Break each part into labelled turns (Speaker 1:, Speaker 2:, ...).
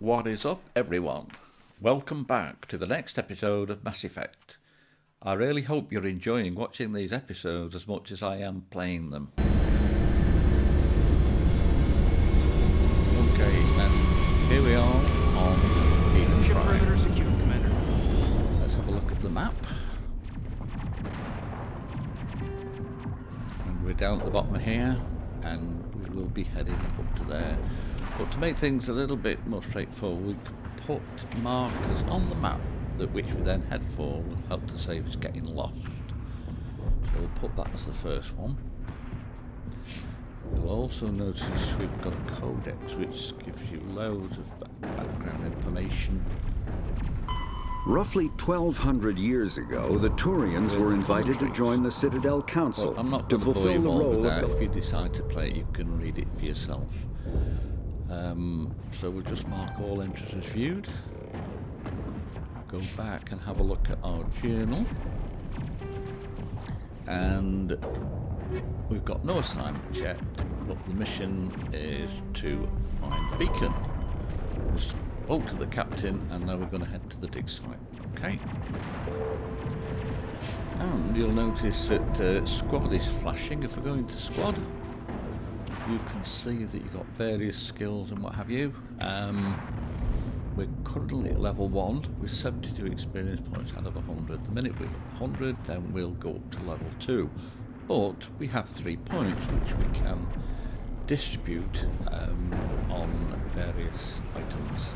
Speaker 1: What is up, everyone? Welcome back to the next episode of Mass Effect. I really hope you're enjoying watching these episodes as much as I am playing them. Okay, and here we are on Eden
Speaker 2: Ship
Speaker 1: Prime.
Speaker 2: perimeter secure, Commander.
Speaker 1: Let's have a look at the map. And we're down at the bottom here, and we will be heading up to there. But to make things a little bit more straightforward, we can put markers on the map that which we then head for will help to save us getting lost. So we'll put that as the first one. You'll also notice we've got a codex which gives you loads of background information.
Speaker 3: Roughly 1,200 years ago, the Turians were invited to join the Citadel Council
Speaker 1: Well, I'm not
Speaker 3: to
Speaker 1: going to bore
Speaker 3: fulfill
Speaker 1: you
Speaker 3: the
Speaker 1: all
Speaker 3: role
Speaker 1: with that.
Speaker 3: of...
Speaker 1: If you decide to play it, you can read it for yourself. So we'll just mark all entries as viewed. Go back and have a look at our journal. And we've got no assignment yet, but the mission is to find the beacon. We spoke to the captain, and now we're going to head to the dig site. Okay. And you'll notice that squad is flashing. If we're going to squad, you can see that you've got various skills and what have you. We're currently at level 1 with 72 experience points out of 100. The minute we hit 100, then we'll go up to level 2. But we have 3 points which we can distribute on various items.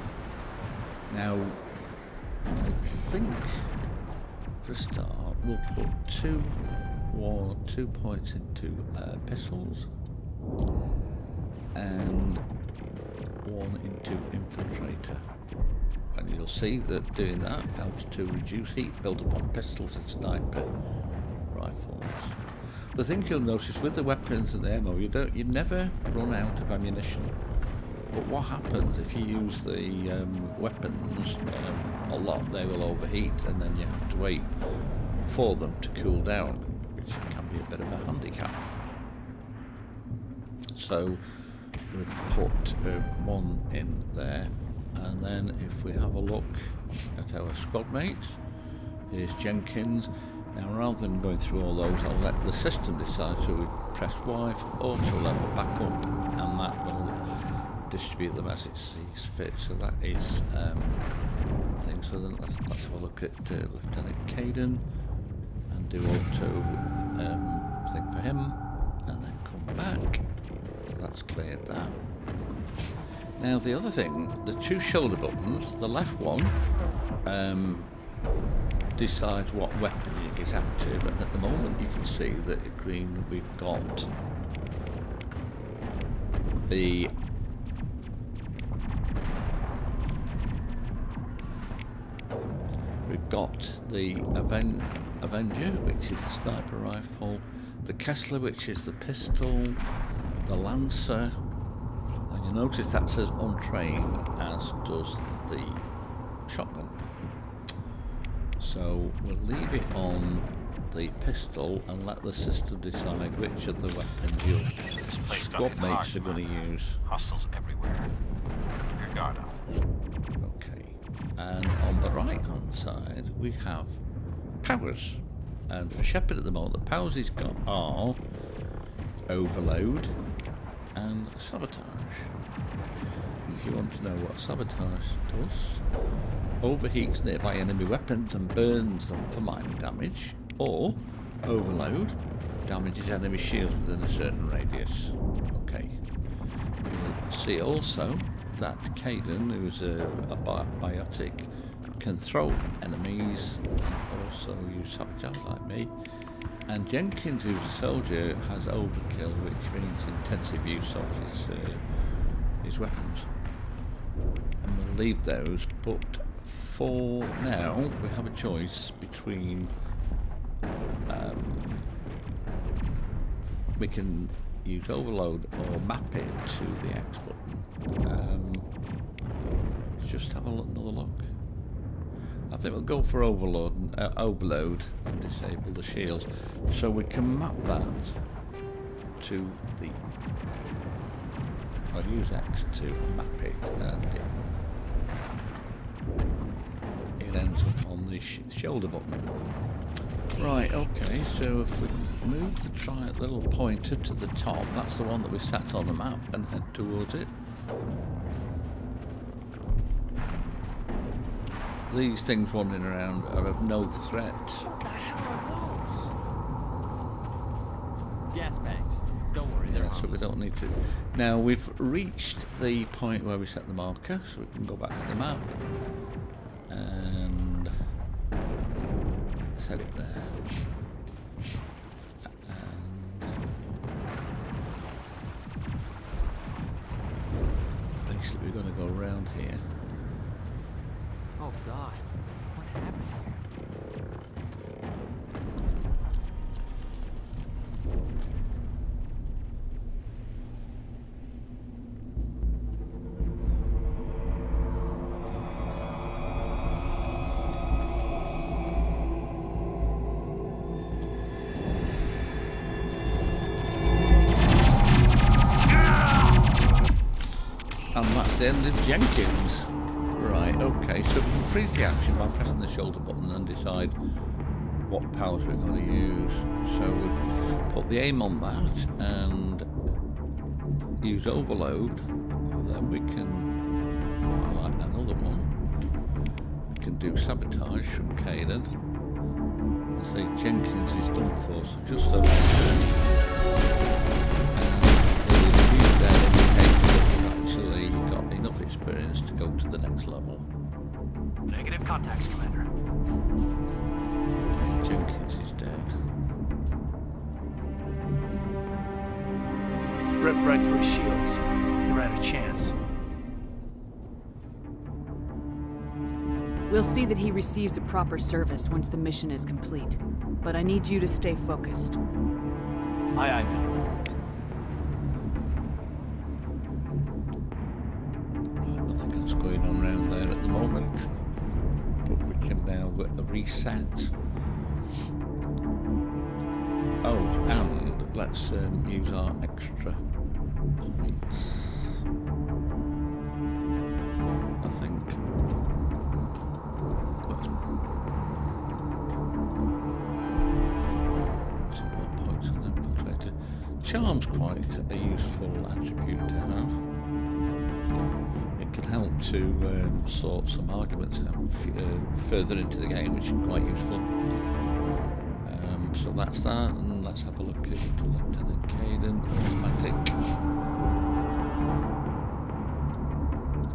Speaker 1: Now, I think for a start we'll put two points into pistols and 1 into infiltrator. And you'll see that doing that helps to reduce heat built up on pistols and sniper rifles. The things you'll notice with the weapons and the ammo, you never run out of ammunition. But what happens if you use the weapons a lot? They will overheat, and then you have to wait for them to cool down, which can be a bit of a handicap. So we've put 1 in there, and then if we have a look at our squad mates, here's Jenkins. Now, rather than going through all those, I'll let the system decide. So we press Y for auto level back up, and that will distribute them as it sees fit. So that is thing. So then let's have a look at Lieutenant Kaidan and do auto thing for him, and then come back. That's cleared that. Now the other thing, the 2 shoulder buttons, the left one decides what weapon is active, and at the moment you can see that in green we've got the Avenger, which is the sniper rifle, the Kessler, which is the pistol, the Lancer, and you notice that says untrained, as does the shotgun. So we'll leave it on the pistol and let the system decide which of the weapons your squad mates are going to use.
Speaker 2: Hostiles everywhere. Keep your guard up.
Speaker 1: Okay, and on the right hand side we have powers, and for Shepard at the moment the powers he's got are overload and sabotage. If you want to know what sabotage does, overheats nearby enemy weapons and burns them for minor damage, or overload damages enemy shields within a certain radius. Okay. You'll see also that Kaidan, who's a biotic, can throw enemies and also use sabotage like me. And Jenkins, who's a soldier, has overkill, which means intensive use of his weapons. And we'll leave those, but for now we have a choice between we can use overload or map it to the X button. Let's just have another look. I think we'll go for overload and disable the shields, so we can map that to the... I'll use X to map it, and ends up on the shoulder button. Right, okay, so if we move the little pointer to the top, that's the one that we sat on the map, and head towards it. These things wandering around are of no threat.
Speaker 2: What the hell are those?
Speaker 4: Gas bags. Don't worry, they're
Speaker 1: Yeah, so we
Speaker 4: harmless.
Speaker 1: don't need to. Now we've reached the point where we set the marker, so we can go back to the map and set it there. And basically, we're going to go around here.
Speaker 4: Oh God, what happened here?
Speaker 1: And that's the end of Jenkins. Right, okay, so we can freeze the action by pressing the shoulder button and decide what powers we're going to use. So we put the aim on that and use overload. Then we can highlight another one. We can do sabotage from Caden. I say Jenkins is done for, so just so actually got enough experience to go to the next level.
Speaker 2: Negative contacts, Commander.
Speaker 1: Yeah, Jenkins is dead.
Speaker 2: Ripped right through his shields. Never had a chance.
Speaker 5: We'll see that he receives a proper service once the mission is complete. But I need you to stay focused.
Speaker 2: Aye, aye, ma'am.
Speaker 1: Right, nothing else going on around there at the moment. But we can now get a reset. Oh, and let's use our extra points. I think. Some more points on infiltrator. Charm's quite a useful attribute to have. It can help to sort some arguments out further into the game, which is quite useful. So that's that, and let's have a look at Lieutenant Caden, automatic.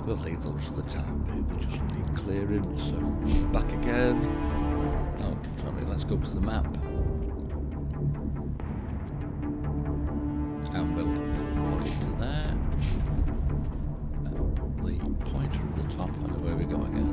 Speaker 1: We'll leave those for the time being, they just need clearing, so back again. Oh, sorry, let's go to the map. And we'll put it to there. And put the pointer at the top, I know where we're going at.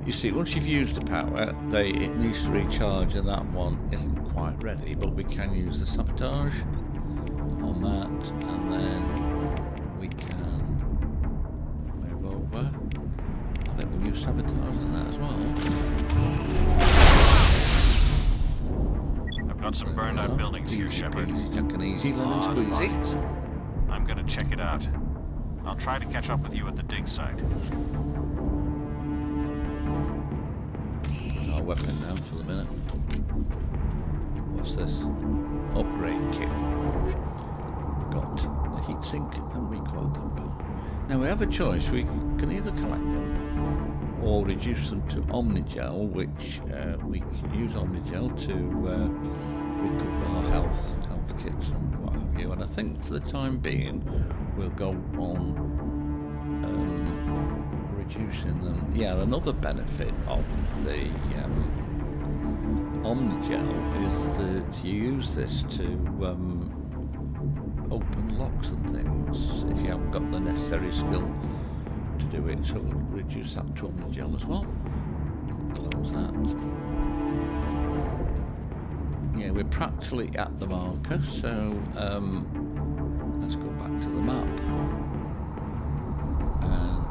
Speaker 1: You see, once you've used the power, it needs to recharge, and that one isn't quite ready, but we can use the sabotage on that, and then we can move over. I think we'll use sabotage on that as well.
Speaker 2: I've got some burned out buildings here, Shepard.
Speaker 1: Easy, Jack and easy,
Speaker 2: A
Speaker 1: lemon
Speaker 2: lot of
Speaker 1: squeezy.
Speaker 2: bodies. I'm gonna check it out. I'll try to catch up with you at the dig site.
Speaker 1: Our weapon now for the minute. What's this? Upgrade kit. We've got a heatsink and recoil damper. Now we have a choice. We can either collect them or reduce them to Omnigel, which we can use Omnigel to recover our health kits and what have you. And I think for the time being, we'll go on reducing them. Yeah, another benefit of the Omnigel is that you use this to open locks and things if you haven't got the necessary skill to do it. So we'll reduce that to Omnigel as well. Close that. Yeah, we're practically at the marker, so let's go back to the map. And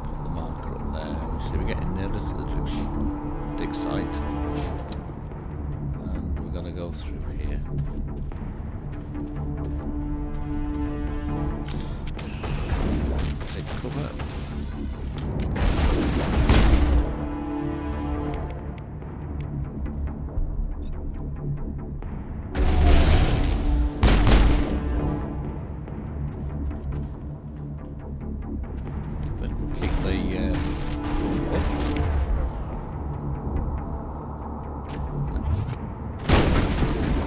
Speaker 1: go through here. Take cover. Then kick the up.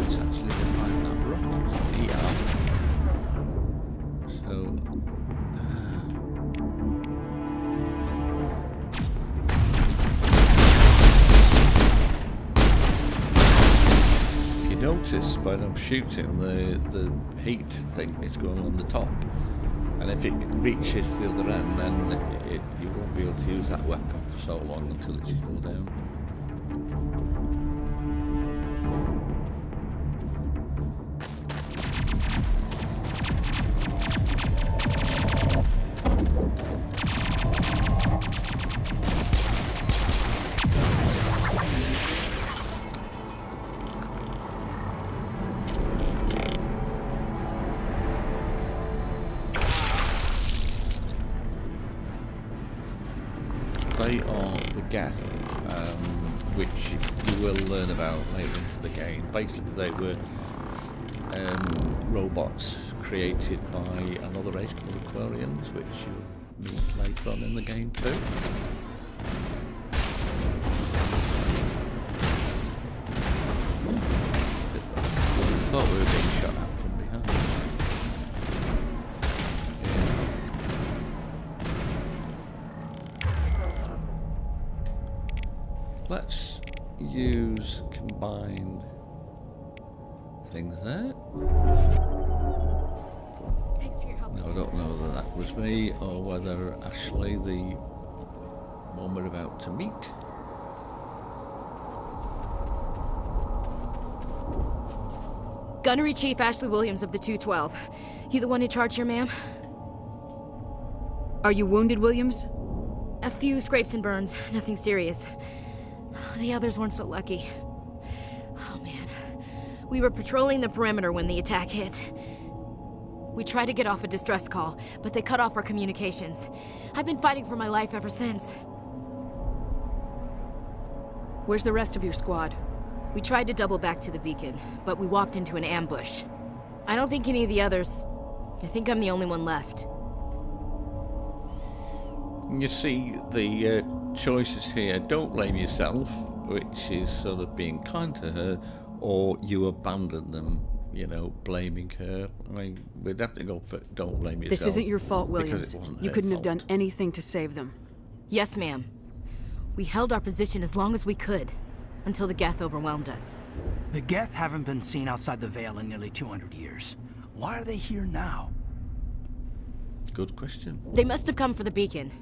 Speaker 1: It's actually behind that rock, isn't it? Yeah. So if you notice when I'm shooting, the heat thing is going on the top, and if it reaches the other end, then you won't be able to use that weapon for so long until it's cooled down. They are the Geth, which you will learn about later into the game. Basically, they were robots created by another race called the Quarians, which you meet later on in the game too. I thought we were being shot at from behind. Let's use combined things there.
Speaker 6: Thanks for your help.
Speaker 1: Now, I don't know whether that was me or whether Ashley, the one we're about to meet.
Speaker 6: Gunnery Chief Ashley Williams of the 212. You the one in charge here, ma'am?
Speaker 5: Are you wounded, Williams?
Speaker 6: A few scrapes and burns, nothing serious. The others weren't so lucky. Oh man. We were patrolling the perimeter when the attack hit. We tried to get off a distress call, but they cut off our communications. I've been fighting for my life ever since.
Speaker 5: Where's the rest of your squad?
Speaker 6: We tried to double back to the beacon, but we walked into an ambush. I don't think any of the others... I think I'm the only one left.
Speaker 1: You see, the choices here, don't blame yourself, which is sort of being kind to her, or you abandon them, you know, blaming her. I mean, we'd have to go for don't blame yourself.
Speaker 5: This isn't your fault,
Speaker 1: because
Speaker 5: Williams.
Speaker 1: it wasn't
Speaker 5: You
Speaker 1: her
Speaker 5: couldn't have done
Speaker 1: fault.
Speaker 5: anything to save them.
Speaker 6: Yes, ma'am. We held our position as long as we could, until the Geth overwhelmed us.
Speaker 7: The Geth haven't been seen outside the Vale in nearly 200 years. Why are they here now?
Speaker 1: Good question.
Speaker 6: They must have come for the beacon.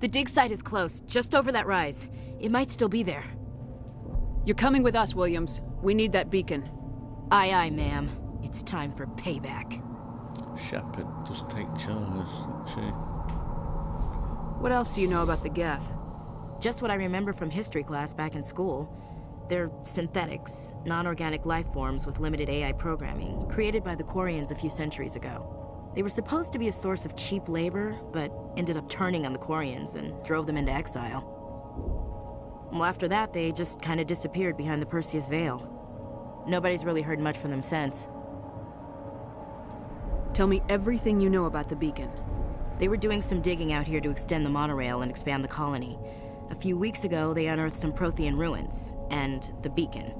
Speaker 6: The dig site is close, just over that rise. It might still be there.
Speaker 5: You're coming with us, Williams. We need that beacon.
Speaker 6: Aye, aye, ma'am. It's time for payback.
Speaker 1: Shepard does take charge, doesn't she?
Speaker 5: What else do you know about the Geth?
Speaker 6: Just what I remember from history class back in school. They're synthetics, non-organic life forms with limited AI programming, created by the Quarians a few centuries ago. They were supposed to be a source of cheap labor, but ended up turning on the Quarians and drove them into exile. Well, after that, they just kind of disappeared behind the Perseus Veil. Nobody's really heard much from them since.
Speaker 5: Tell me everything you know about the beacon.
Speaker 6: They were doing some digging out here to extend the monorail and expand the colony. A few weeks ago, they unearthed some Prothean ruins, and the beacon.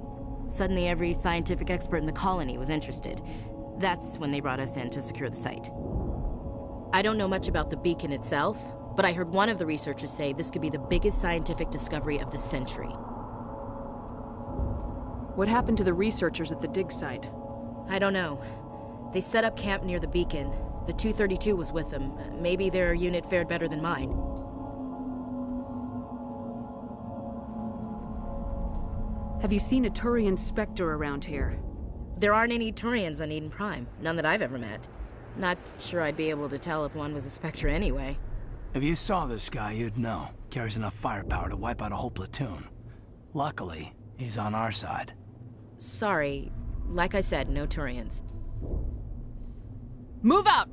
Speaker 6: Suddenly, every scientific expert in the colony was interested. That's when they brought us in to secure the site. I don't know much about the beacon itself, but I heard one of the researchers say this could be the biggest scientific discovery of the century.
Speaker 5: What happened to the researchers at the dig site?
Speaker 6: I don't know. They set up camp near the beacon. The 232 was with them. Maybe their unit fared better than mine.
Speaker 5: Have you seen a Turian Spectre around here?
Speaker 6: There aren't any Turians on Eden Prime. None that I've ever met. Not sure I'd be able to tell if one was a Spectre anyway.
Speaker 7: If you saw this guy, you'd know. Carries enough firepower to wipe out a whole platoon. Luckily, he's on our side.
Speaker 6: Sorry. Like I said, no Turians.
Speaker 5: Move out!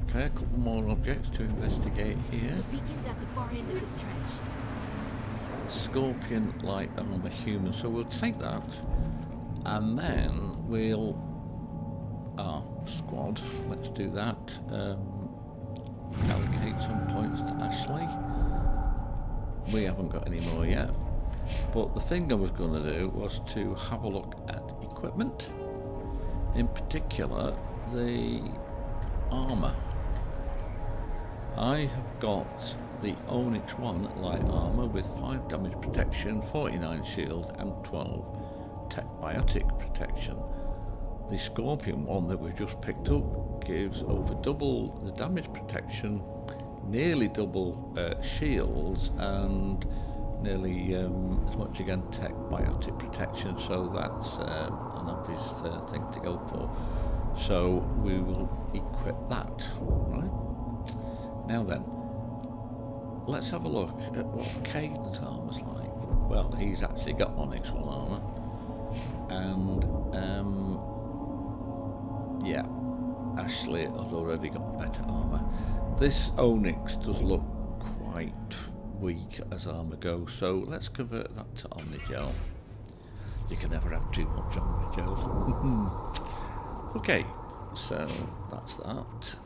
Speaker 1: Okay, a couple more objects to investigate here.
Speaker 6: Beacon's at the far end of this trench.
Speaker 1: Scorpion light armor human, so we'll take that and then we'll squad, let's do that. Allocate some points to Ashley. We haven't got any more yet, but the thing I was going to do was to have a look at equipment, in particular the armor. I have got the Onyx 1 light armor with 5 damage protection, 49 shield and 12 tech biotic protection. The Scorpion one that we just picked up gives over double the damage protection, nearly double shields, and nearly as much again tech biotic protection, so that's an obvious thing to go for. So we will equip that, right? Now then, let's have a look at what Caden's armor's like. Well, he's actually got Onyx 1 armor, and yeah, Ashley has already got better armor. This Onyx does look quite weak as armor goes, so let's convert that to Omnigel. You can never have too much Omnigel. Okay, so that's that.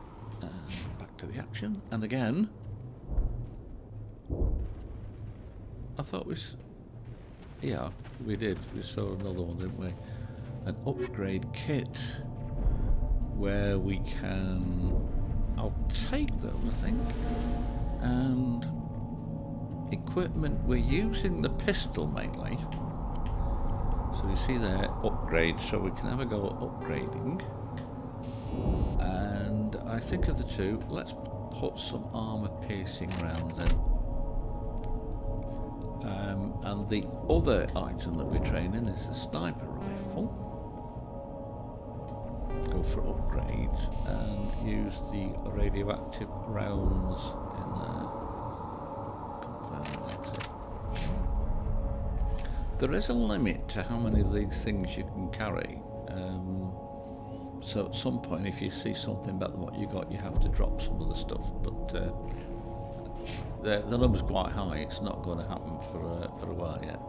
Speaker 1: Back to the action, and again, I thought yeah, we did. We saw another one, didn't we? An upgrade kit where we can. I'll take them, I think. And equipment, we're using the pistol mainly. So you see there, upgrade, so we can have a go at upgrading. And I think of the two, let's put some armor piercing rounds in. And the other item that we're training is the sniper rifle. Go for upgrades and use the radioactive rounds in there. Confirm that's it. There is a limit to how many of these things you can carry. So at some point, if you see something better than what you got, you have to drop some of the stuff. But the number's quite high. It's not going to happen for a while yet.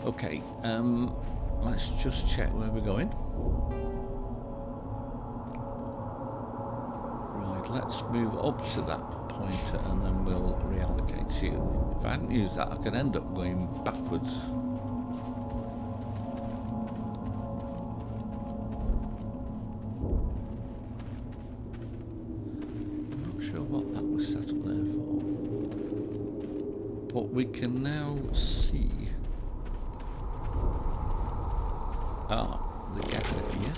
Speaker 1: Okay, let's just check where we're going. Right, let's move up to that pointer and then we'll reallocate. See, if I hadn't used that, I could end up going backwards. Set up there for, but we can now see the gap here.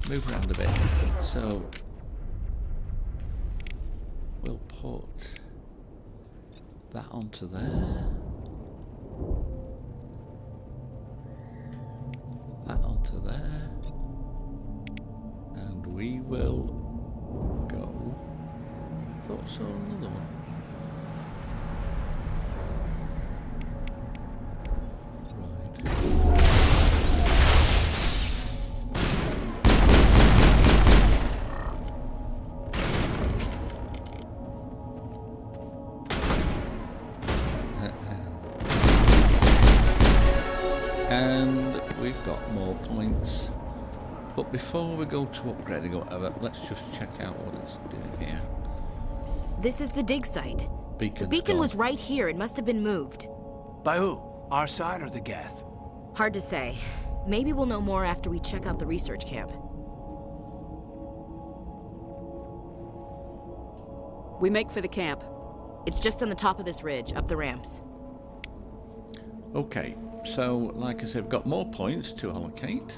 Speaker 1: Move around a bit, so we'll put that onto there, that onto there, and we will go. Thought I saw another one. Right. And we've got more points. But before we go to upgrading or whatever, let's just check out what it's doing here.
Speaker 6: This is the dig site.
Speaker 1: Beacon's
Speaker 6: The beacon
Speaker 1: gone.
Speaker 6: was right here. It must have been moved.
Speaker 7: By who? Our side or the Geth?
Speaker 6: Hard to say. Maybe we'll know more after we check out the research camp.
Speaker 5: We make for the camp.
Speaker 6: It's just on the top of this ridge, up the ramps.
Speaker 1: Okay, so like I said, we've got more points to allocate.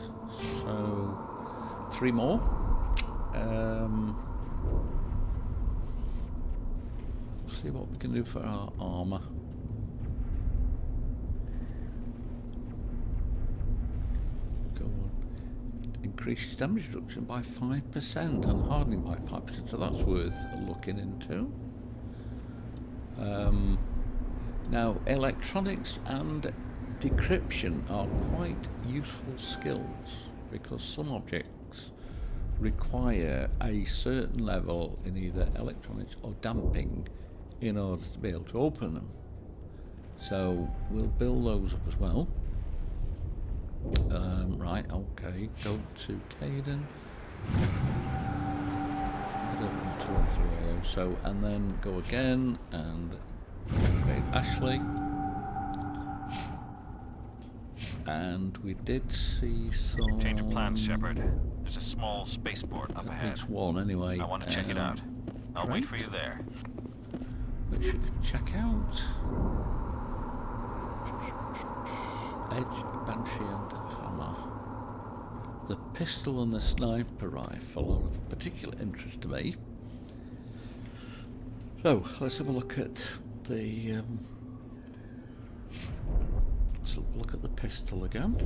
Speaker 1: So 3 more. See what we can do for our armor. Go on. Increases damage reduction by 5% and hardening by 5%, so that's worth looking into. Now, electronics and decryption are quite useful skills because some objects require a certain level in either electronics or damping in order to be able to open them. So we'll build those up as well. Right, okay, go to Caden. I don't want to run through all those. So, and then go again and upgrade Ashley. And we did see some...
Speaker 2: Change of plans, Shepard. There's a small spaceport up ahead.
Speaker 1: It's one anyway.
Speaker 2: I want to check it out. I'll wait for you there.
Speaker 1: Which you can check out. Edge, Banshee and Hammer. The pistol and the sniper rifle are of particular interest to me. So, let's have a look at the... let's have a look at the pistol again.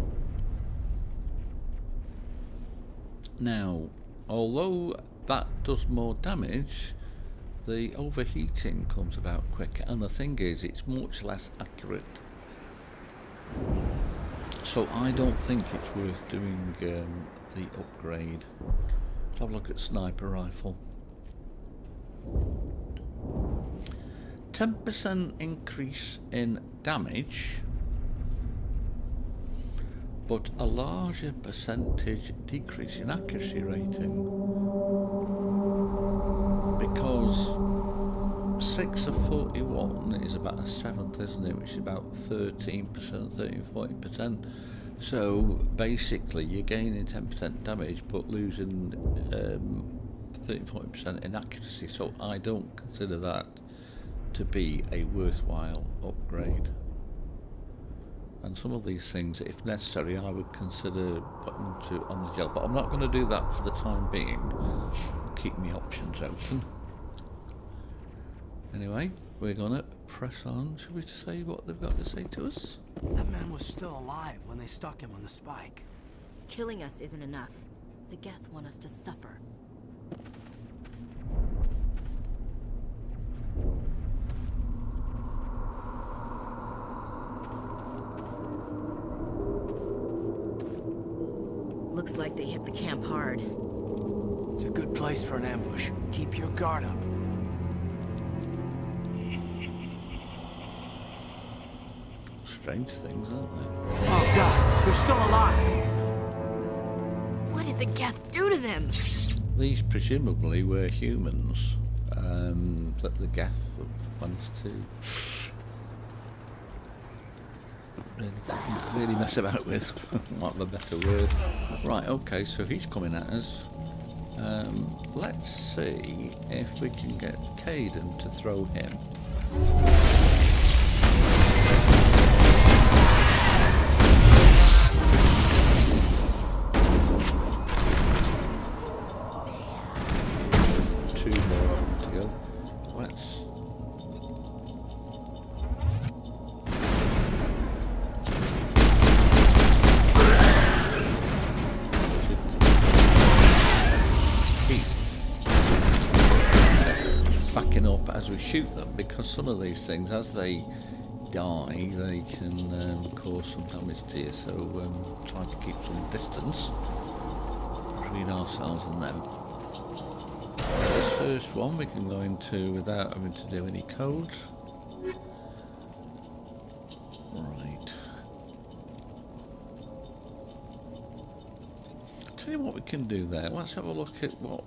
Speaker 1: Now, although that does more damage, the overheating comes about quicker, and the thing is, it's much less accurate. So I don't think it's worth doing the upgrade. Let's have a look at sniper rifle. 10% increase in damage, but a larger percentage decrease in accuracy rating. Because 6 of 41 is about a seventh, isn't it? Which is about 13%, 13-14%. So basically, you're gaining 10% damage, but losing 13-14% in accuracy. So I don't consider that to be a worthwhile upgrade. And some of these things, if necessary, I would consider putting on the gel. But I'm not going to do that for the time being. Keep my options open. Anyway, we're going to press on. Should we say what they've got to say to us?
Speaker 7: That man was still alive when they stuck him on the spike.
Speaker 6: Killing us isn't enough. The Geth want us to suffer. Looks like they hit the camp hard.
Speaker 7: It's a good place for an ambush. Keep your guard up.
Speaker 1: Strange things, aren't they?
Speaker 7: Oh God, they're still alive!
Speaker 6: What did the Geth do to them?
Speaker 1: These presumably were humans that the Geth wanted to really mess about with. Might be a better word. Right, okay, so he's coming at us. Let's see if we can get Caden to throw him. Two more of them to go. Let's... backing up as we shoot them, because some of these things, as they die, they can cause some damage to you, so try to keep some distance between ourselves and them. This first one we can go into without having to do any codes. Right. Tell you what we can do there. Let's have a look at what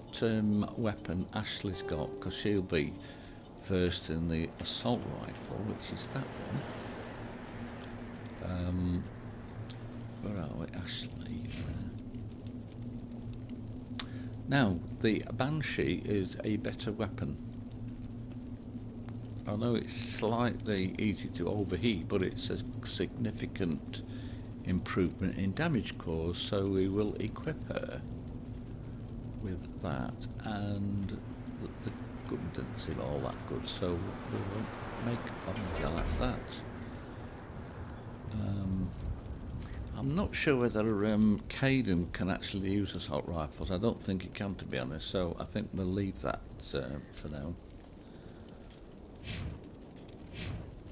Speaker 1: weapon Ashley's got, because she'll be first in the assault rifle, which is that one. Where are we, Ashley? Now, the Banshee is a better weapon. I know it's slightly easy to overheat, but it's a significant improvement in damage cause, so we will equip her with that, and the gun didn't seem all that good, so we will make that's that. I'm not sure whether Caden can actually use assault rifles. I don't think he can, to be honest, so I think we'll leave that for now.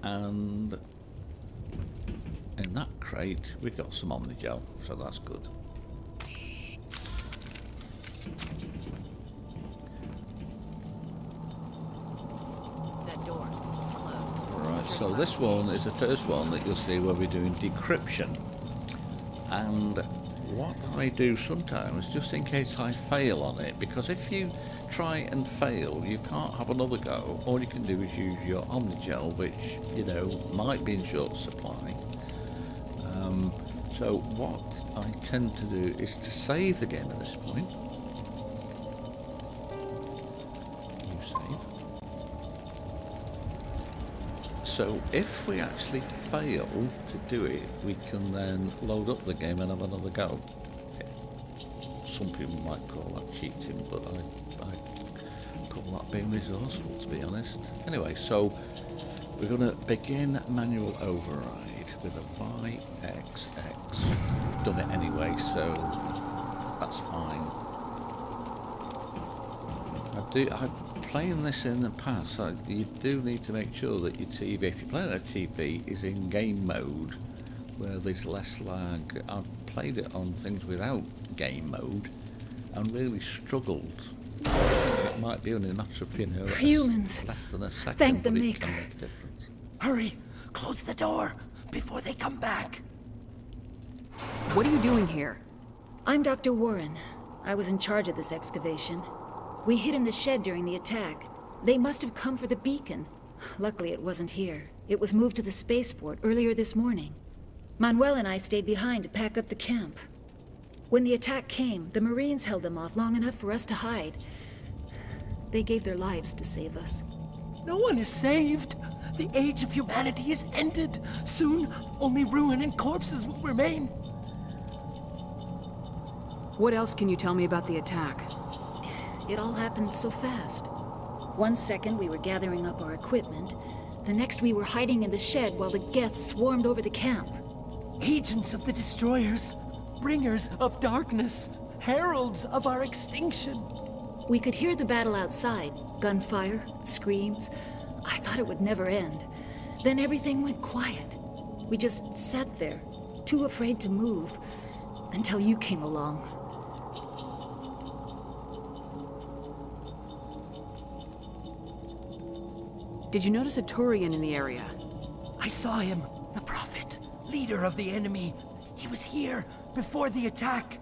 Speaker 1: And in that crate, we got some Omnigel, so that's good.
Speaker 6: That door, it's closed.
Speaker 1: Right, so this one is the first one that you'll see where we're doing decryption. And what I do sometimes, just in case I fail on it, because if you try and fail, you can't have another go. All you can do is use your Omnigel, which, you know, might be in short supply. So what I tend to do is to save the game at this point. New save. So if we actually fail to do it, we can then load up the game and have another go. Some people might call that cheating, but I call that being resourceful, to be honest. Anyway, so we're going to begin manual override with a YXX. We've done it anyway, so that's fine. I'm playing this in the past. You do need to make sure that your TV, if you're playing a TV, is in game mode, where there's less lag. I've played it on things without game mode and really struggled. It might be only a matter of, you know,
Speaker 8: Humans.
Speaker 1: less than a second,
Speaker 8: Thank the
Speaker 1: but it
Speaker 8: Maker.
Speaker 1: can make a difference.
Speaker 7: Hurry! Close the door before they come back.
Speaker 5: What are you doing here?
Speaker 8: I'm Dr. Warren. I was in charge of this excavation. We hid in the shed during the attack. They must have come for the beacon. Luckily, it wasn't here. It was moved to the spaceport earlier this morning. Manuel and I stayed behind to pack up the camp. When the attack came, the Marines held them off long enough for us to hide. They gave their lives to save us.
Speaker 7: No one is saved. The age of humanity is ended. Soon, only ruin and corpses will remain.
Speaker 5: What else can you tell me about the attack?
Speaker 8: It all happened so fast. 1 second we were gathering up our equipment. The next we were hiding in the shed while the Geth swarmed over the camp.
Speaker 7: Agents of the destroyers, bringers of darkness, heralds of our extinction.
Speaker 8: We could hear the battle outside. Gunfire, screams. I thought it would never end. Then everything went quiet. We just sat there, too afraid to move, until you came along.
Speaker 5: Did you notice a Turian in the area?
Speaker 7: I saw him, the Prophet, leader of the enemy. He was here before the attack.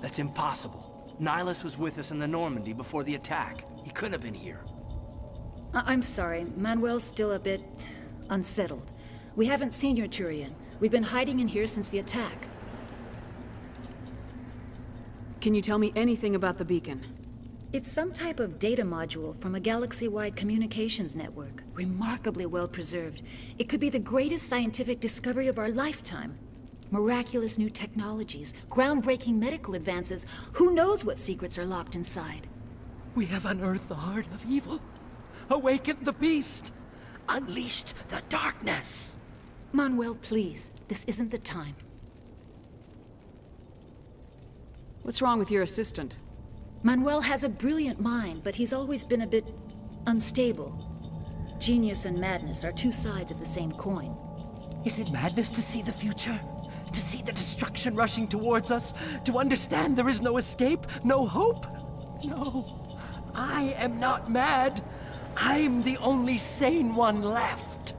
Speaker 9: That's impossible. Nihilus was with us in the Normandy before the attack. He couldn't have been here.
Speaker 8: I'm sorry, Manuel's still a bit unsettled. We haven't seen your Turian. We've been hiding in here since the attack.
Speaker 5: Can you tell me anything about the beacon?
Speaker 8: It's some type of data module from a galaxy-wide communications network. Remarkably well preserved. It could be the greatest scientific discovery of our lifetime. Miraculous new technologies, groundbreaking medical advances. Who knows what secrets are locked inside?
Speaker 7: We have unearthed the heart of evil, awakened the beast, unleashed the darkness.
Speaker 8: Manuel, please. This isn't the time.
Speaker 5: What's wrong with your assistant?
Speaker 8: Manuel has a brilliant mind, but he's always been a bit unstable. Genius and madness are two sides of the same coin.
Speaker 7: Is it madness to see the future? To see the destruction rushing towards us? To understand there is no escape? No hope? No. I am not mad. I'm the only sane one left.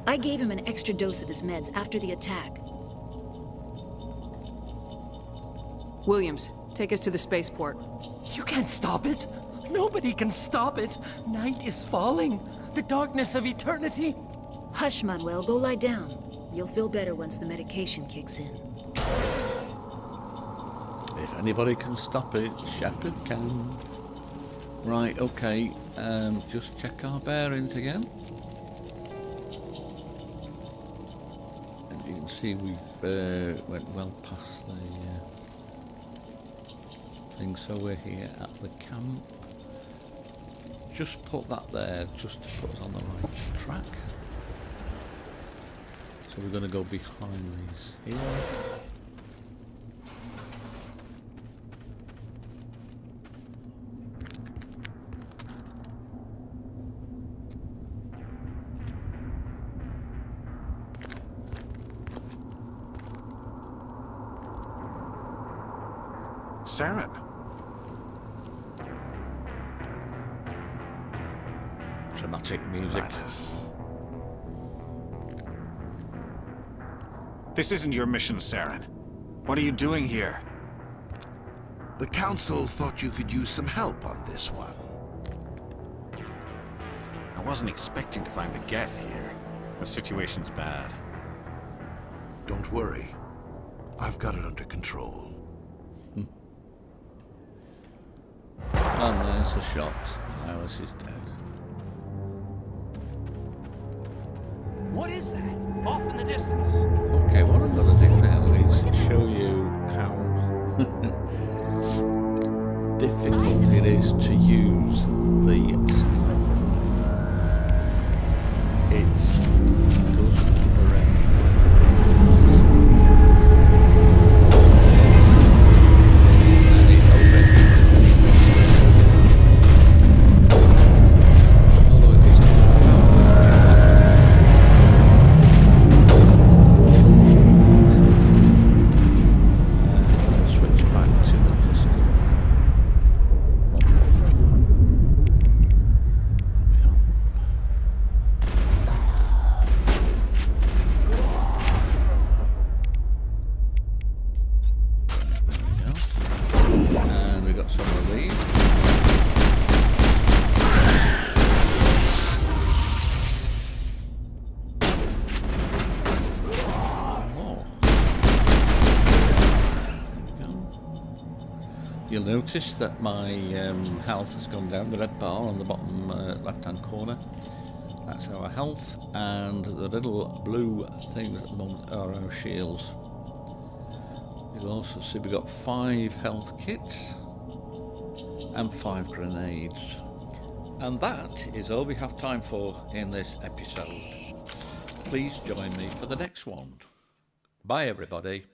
Speaker 8: I gave him an extra dose of his meds after the attack.
Speaker 5: Williams, take us to the spaceport.
Speaker 7: You can't stop it. Nobody can stop it. Night is falling. The darkness of eternity.
Speaker 8: Hush, Manuel. Go lie down. You'll feel better once the medication kicks in.
Speaker 1: If anybody can stop it, Shepard can. Right, okay. Just check our bearings again. And you can see we've went well past the thing, so we're here at the camp. Just put that there, just to put us on the right track. So we're going to go behind these here.
Speaker 2: Saren.
Speaker 1: Dramatic music.
Speaker 2: This isn't your mission, Saren. What are you doing here?
Speaker 10: The Council thought you could use some help on this one.
Speaker 2: I wasn't expecting to find the Geth here. The situation's bad.
Speaker 10: Don't worry. I've got it under control.
Speaker 1: And there's a shot. Nihilus is dead.
Speaker 9: What is that? Off in the distance.
Speaker 1: Okay, what I'm going to do now is show you how difficult it is to use the sniper. It does around. And it overheats. Although it is switch back to the pistol. And we got some of these. More. There we go. You'll notice that my health has gone down, the red bar on the bottom left-hand corner. That's our health, and the little blue things at the moment are our shields. You'll also see we've got 5 health kits and 5 grenades. And that is all we have time for in this episode. Please join me for the next one. Bye everybody.